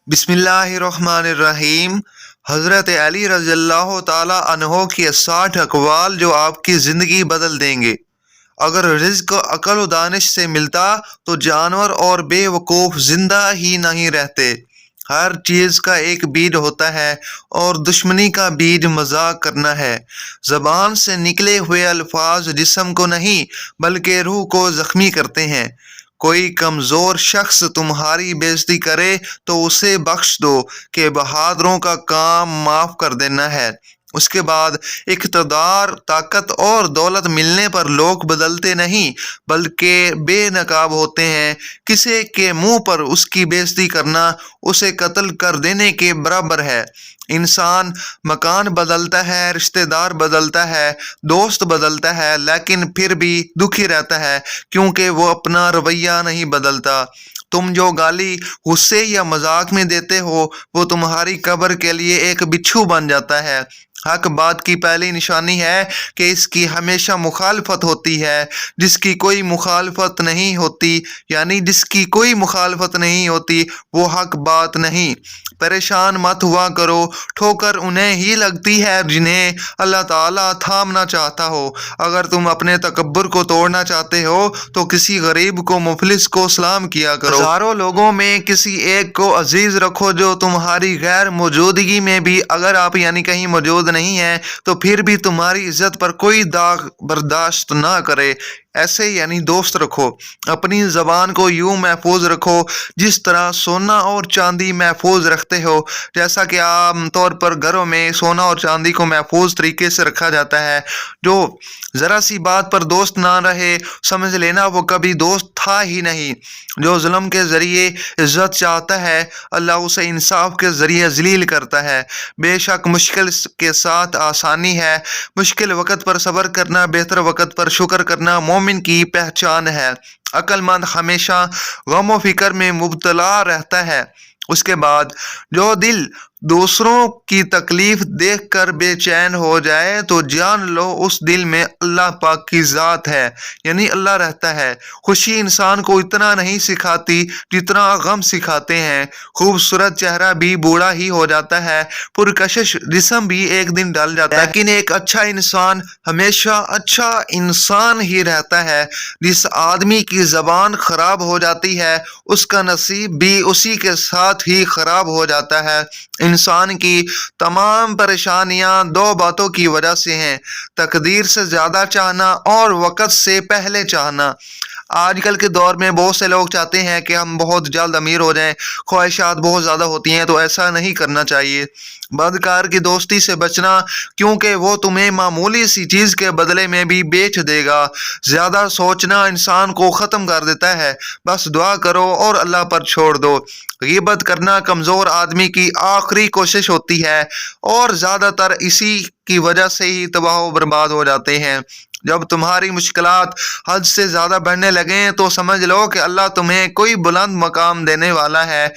बिस्मिल्लाहिर्रहमानिर्रहीम। हज़रत अली रज़ी अल्लाह ताला अन्हो के 60 अक़वाल जो आपकी ज़िंदगी बदल देंगे। अगर रिज़्क़ अक़ल व दानिश से मिलता तो जानवर और बेवकूफ़ ज़िंदा ही नहीं रहते। हर चीज़ का एक बीज होता है और दुश्मनी का बीज मजाक करना है। ज़बान से निकले हुए अल्फाज जिस्म को नहीं बल्कि रूह को ज़ख्मी करते हैं। कोई कमज़ोर शख्स तुम्हारी बेइज्जती करे तो उसे बख्श दो कि बहादुरों का काम माफ़ कर देना है। उसके बाद इक़्तिदार, ताकत और दौलत मिलने पर लोग बदलते नहीं बल्कि बेनकाब होते हैं। किसी के मुंह पर उसकी बेइज्जती करना उसे कत्ल कर देने के बराबर है। इंसान मकान बदलता है, रिश्तेदार बदलता है, दोस्त बदलता है, लेकिन फिर भी दुखी रहता है क्योंकि वो अपना रवैया नहीं बदलता। तुम जो गाली गुस्से या मजाक में देते हो वो तुम्हारी कब्र के लिए एक बिच्छू बन जाता है। हक बात की पहली निशानी है कि इसकी हमेशा मुखालफत होती है। जिसकी कोई मुखालफत नहीं होती जिसकी कोई मुखालफत नहीं होती वो हक बात नहीं। परेशान मत हुआ करो, ठोकर उन्हें ही लगती है जिन्हें अल्लाह ताला थामना चाहता हो। अगर तुम अपने तकब्बुर को तोड़ना चाहते हो तो किसी गरीब को, मुफलिस को सलाम किया करो। हजारों लोगों में किसी एक को अजीज रखो जो तुम्हारी गैर मौजूदगी में भी, अगर आप कहीं मौजूद नहीं है तो फिर भी तुम्हारी इज्जत पर कोई दाग बर्दाश्त ना करे। ऐसे दोस्त रखो। अपनी ज़बान को यूं महफूज रखो जिस तरह सोना और चांदी महफूज रखते हो। जैसा कि आम तौर पर घरों में सोना और चांदी को महफूज तरीके से रखा जाता है। जो ज़रा सी बात पर दोस्त ना रहे समझ लेना वो कभी दोस्त था ही नहीं। जो जुल्म के ज़रिए इज्जत चाहता है अल्लाह उसे इंसाफ के ज़रिए ज़लील करता है। बेशक मुश्किल के साथ आसानी है। मुश्किल वक़्त पर सब्र करना, बेहतर वक़्त पर शुक्र करना मोमिन की पहचान है। अक्लमंद हमेशा गम व फिक्र में मुब्तला रहता है। उसके बाद जो दिल दूसरों की तकलीफ देखकर बेचैन हो जाए तो जान लो उस दिल में अल्लाह पाक की ज़ात है, अल्लाह रहता है। खुशी इंसान को इतना नहीं सिखाती जितना गम सिखाते हैं। खूबसूरत चेहरा भी बूढ़ा ही हो जाता है, पुरकशिश जिस्म भी एक दिन ढल जाता है, लेकिन एक अच्छा इंसान हमेशा अच्छा इंसान ही रहता है। जिस आदमी की ज़बान खराब हो जाती है उसका नसीब भी उसी के साथ ही खराब हो जाता है। इंसान की तमाम परेशानियां दो बातों की वजह से हैं: तकदीर से ज़्यादा चाहना और वक़्त से पहले चाहना। आजकल के दौर में बहुत से लोग चाहते हैं कि हम बहुत जल्द अमीर हो जाएं, ख्वाहिशात बहुत ज़्यादा होती हैं, तो ऐसा नहीं करना चाहिए। बदकार की दोस्ती से बचना क्योंकि वो तुम्हें मामूली सी चीज़ के बदले में भी बेच देगा। ज़्यादा सोचना इंसान को ख़त्म कर देता है। बस दुआ करो और अल्लाह पर छोड़ दो। ग़ीबत करना कमज़ोर आदमी की आखिरी कोशिश होती है और ज़्यादातर इसी की वजह से ही तबाह व बर्बाद हो जाते हैं। जब तुम्हारी मुश्किलात हद से ज़्यादा बढ़ने लगें तो समझ लो कि अल्लाह तुम्हें कोई बुलंद मकाम देने वाला है।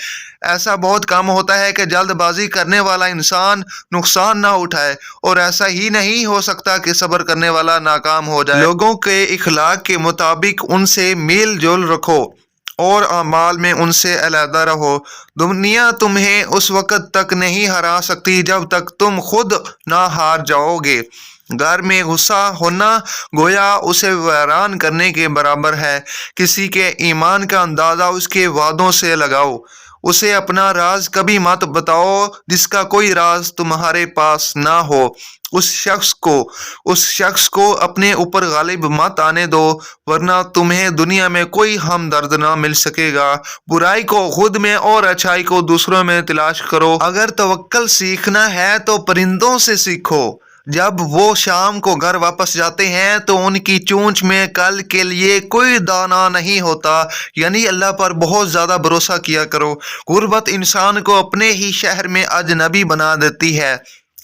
ऐसा बहुत कम होता है कि जल्दबाजी करने वाला इंसान नुकसान ना उठाए, और ऐसा ही नहीं हो सकता कि सब्र करने वाला नाकाम हो जाए। लोगों के इखलाक के मुताबिक उनसे मेल जोल रखो और अमाल में उनसे अलहदा रहो। दुनिया तुम्हें उस वक़्त तक नहीं हरा सकती जब तक तुम खुद ना हार जाओगे। घर में गुस्सा होना गोया उसे वीरान करने के बराबर है। किसी के ईमान का अंदाज़ा उसके वादों से लगाओ। उसे अपना राज कभी मत बताओ जिसका कोई राज तुम्हारे पास ना हो। उस शख्स को अपने ऊपर गालिब मत आने दो, वरना तुम्हें दुनिया में कोई हमदर्द ना मिल सकेगा। बुराई को खुद में और अच्छाई को दूसरों में तलाश करो। अगर तवक्कल सीखना है तो परिंदों से सीखो। जब वो शाम को घर वापस जाते हैं तो उनकी चोंच में कल के लिए कोई दाना नहीं होता। अल्लाह पर बहुत ज़्यादा भरोसा किया करो। गुर्बत इंसान को अपने ही शहर में अजनबी बना देती है।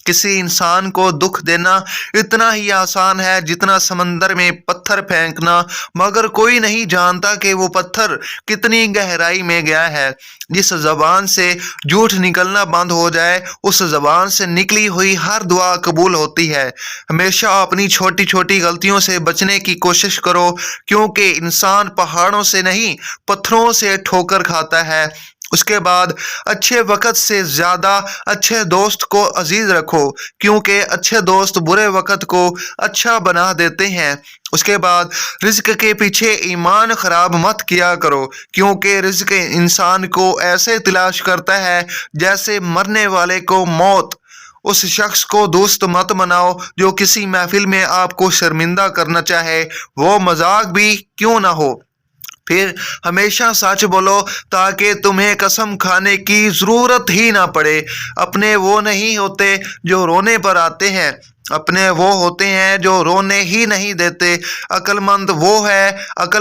किसी इंसान को दुख देना इतना ही आसान है जितना समंदर में पत्थर फेंकना, मगर कोई नहीं जानता कि वो पत्थर कितनी गहराई में गया है। जिस ज़बान से झूठ निकलना बंद हो जाए उस ज़बान से निकली हुई हर दुआ कबूल होती है। हमेशा अपनी छोटी छोटी गलतियों से बचने की कोशिश करो, क्योंकि इंसान पहाड़ों से नहीं पत्थरों से ठोकर खाता है। اس کے بعد اچھے وقت سے زیادہ اچھے دوست کو عزیز رکھو، کیونکہ اچھے دوست برے وقت کو اچھا بنا دیتے ہیں۔ اس کے بعد رزق کے پیچھے ایمان خراب مت کیا کرو، کیونکہ رزق انسان کو ایسے تلاش کرتا ہے جیسے مرنے والے کو موت۔ اس شخص کو دوست مت بناؤ جو کسی محفل میں آپ کو شرمندہ کرنا چاہے، وہ مذاق بھی کیوں نہ ہو۔ پھر ہمیشہ سچ بولو تاکہ تمہیں قسم کھانے کی ضرورت ہی نہ پڑے۔ اپنے وہ نہیں ہوتے جو رونے پر آتے ہیں، اپنے وہ ہوتے ہیں جو رونے ہی نہیں دیتے۔ عقل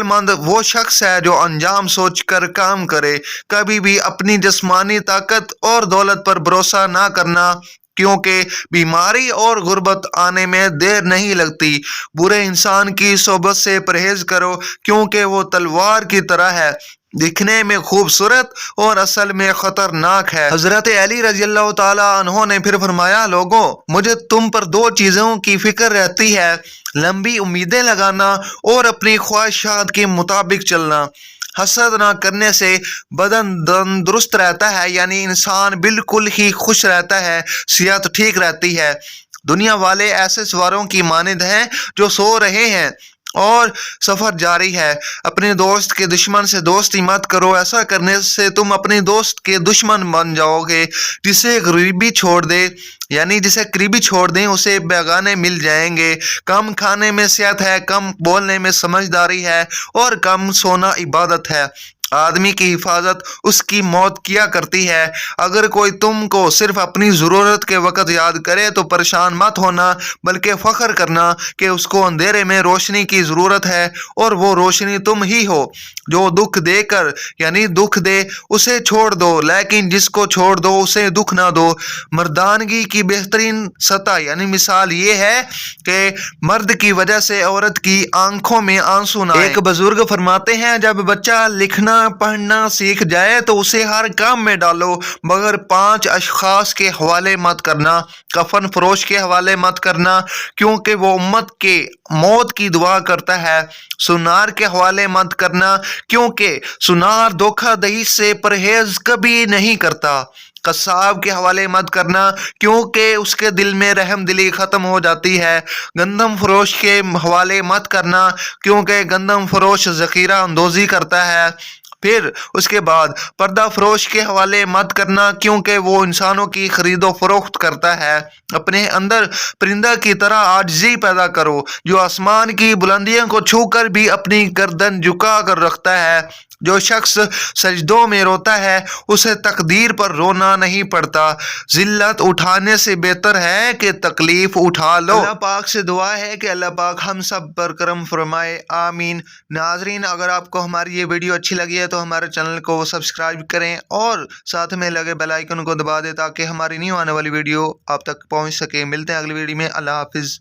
مند وہ شخص ہے جو انجام سوچ کر کام کرے۔ کبھی بھی اپنی جسمانی طاقت اور دولت پر بھروسہ نہ کرنا، کیونکہ بیماری اور غربت آنے میں دیر نہیں لگتی۔ برے انسان کی صحبت سے پرہیز کرو، کیونکہ وہ تلوار کی طرح ہے، دکھنے میں خوبصورت اور اصل میں خطرناک ہے۔ حضرت علی رضی اللہ تعالیٰ عنہ نے پھر فرمایا، لوگوں، مجھے تم پر دو چیزوں کی فکر رہتی ہے، لمبی امیدیں لگانا اور اپنی خواہشات کے مطابق چلنا۔ حسد نہ کرنے سے بدن تندرست رہتا ہے، یعنی انسان بالکل ہی خوش رہتا ہے، صحت ٹھیک رہتی ہے۔ دنیا والے ایسے سواروں کی مانند ہیں جو سو رہے ہیں اور سفر جاری ہے۔ اپنے دوست کے دشمن سے دوستی مت کرو، ایسا کرنے سے تم اپنے دوست کے دشمن بن جاؤ گے۔ جسے قریبی چھوڑ دیں اسے بیگانے مل جائیں گے۔ کم کھانے میں صحت ہے، کم بولنے میں سمجھداری ہے اور کم سونا عبادت ہے۔ آدمی کی حفاظت اس کی موت کیا کرتی ہے۔ اگر کوئی تم کو صرف اپنی ضرورت کے وقت یاد کرے تو پریشان مت ہونا، بلکہ فخر کرنا کہ اس کو اندھیرے میں روشنی کی ضرورت ہے اور وہ روشنی تم ہی ہو۔ جو دکھ دے اسے چھوڑ دو، لیکن جس کو چھوڑ دو اسے دکھ نہ دو۔ مردانگی کی بہترین سطح مثال یہ ہے کہ مرد کی وجہ سے عورت کی آنکھوں میں آنسو نہ آئے۔ ایک بزرگ فرماتے ہیں، جب بچہ لکھنا پڑھنا سیکھ جائے تو اسے ہر کام میں ڈالو، مگر 5 اشخاص کے حوالے مت کرنا۔ کفن فروش کے حوالے مت کرنا، کیونکہ وہ امت کے موت کی دعا کرتا ہے۔ سنار کے حوالے مت کرنا، کیونکہ سنار دھوکہ دہی سے پرہیز کبھی نہیں کرتا۔ قصاب کے حوالے مت کرنا، کیونکہ اس کے دل میں رحم دلی ختم ہو جاتی ہے۔ گندم فروش کے حوالے مت کرنا، کیونکہ گندم فروش ذخیرہ اندوزی کرتا ہے۔ پھر اس کے بعد پردہ فروش کے حوالے مت کرنا، کیونکہ وہ انسانوں کی خرید و فروخت کرتا ہے۔ اپنے اندر پرندہ کی طرح عاجزی پیدا کرو، جو آسمان کی بلندیوں کو چھو کر بھی اپنی گردن جھکا کر رکھتا ہے۔ جو شخص سجدوں میں روتا ہے اسے تقدیر پر رونا نہیں پڑتا۔ ذلت اٹھانے سے بہتر ہے کہ تکلیف اٹھا لو۔ اللہ پاک سے دعا ہے کہ اللہ پاک ہم سب پر کرم فرمائے، آمین۔ ناظرین، اگر آپ کو ہماری یہ ویڈیو اچھی لگی ہے تو ہمارے چینل کو سبسکرائب کریں اور ساتھ میں لگے بیل آئیکن کو دبا دیں تاکہ ہماری نیو آنے والی ویڈیو آپ تک پہنچ سکے۔ ملتے ہیں اگلی ویڈیو میں، اللہ حافظ۔